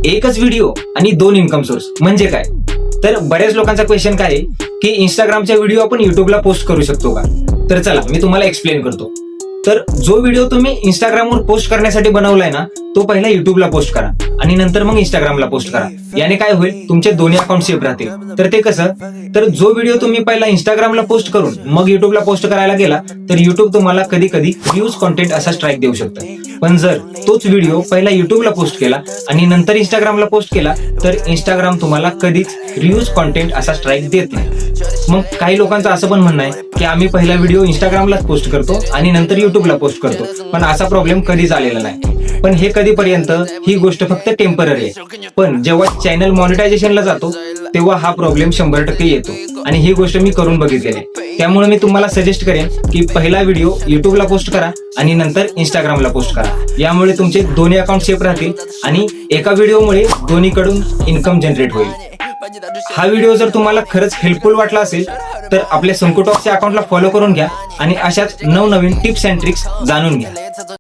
एकच व्हिडिओ आणि 2 income source म्हणजे काय? तर बऱ्याच लोकांचा क्वेश्चन काय आहे की इंस्टाग्रामच्या व्हिडिओ आपण युट्यूबला पोस्ट करू शकतो का? तर चला मी तुम्हाला एक्सप्लेन करतो. तर जो व्हिडिओ तुम्ही इंस्टाग्रामवर पोस्ट करण्यासाठी बनवलाय ना, तो पहिला युट्यूबला पोस्ट करा आणि नंतर मग इंस्टाग्रामला पोस्ट करा. याने काय होईल, तुमचे दोन्ही अकाउंट सेफ राहतील. तर ते कसं? तर जो व्हिडिओ तुम्ही पहिला इंस्टाग्रामला पोस्ट करून मग युट्यूबला पोस्ट करायला गेला तर युट्यूब तुम्हाला कधी कधी रिव्ह्यूज कॉन्टेंट असा स्ट्राईक देऊ शकतं. पण जर तोच व्हिडिओ पहिला युट्यूबला पोस्ट केला आणि नंतर इंस्टाग्रामला पोस्ट केला तर इंस्टाग्राम तुम्हाला कधीच रिव्ह्यूज कॉन्टेंट असा स्ट्राईक देत नाही. मग काही लोकांचं असं पण म्हणणं आहे की आम्ही पहिला व्हिडिओ इंस्टाग्रामलाच पोस्ट करतो आणि नंतर युट्यूबला पोस्ट करतो, पण असा प्रॉब्लेम कधीच आलेला नाही. पण हे कधीपर्यंत, ही गोष्ट फक्त टेम्पररी आहे. पण जेव्हा चॅनल मॉनिटायझेशनला जातो तेव्हा हा प्रॉब्लेम 100% येतो आणि ही गोष्ट मी करून बघितलेली आहे. त्यामुळे मी तुम्हाला सजेस्ट करेन की पहिला व्हिडिओ युट्यूबला पोस्ट करा आणि नंतर इंस्टाग्रामला पोस्ट करा. यामुळे तुमचे दोन्ही अकाउंट सेफ राहतील आणि एका व्हिडिओमुळे दोन्हीकडून इन्कम जनरेट होईल. हा व्हिडिओ जर तुम्हाला खरंच हेल्पफुल वाटला असेल तर आपल्या संकुटॉक्सच्या अकाउंटला फॉलो करून घ्या आणि अशाच नवनवीन टिप्स अँड ट्रिक्स जाणून घ्या.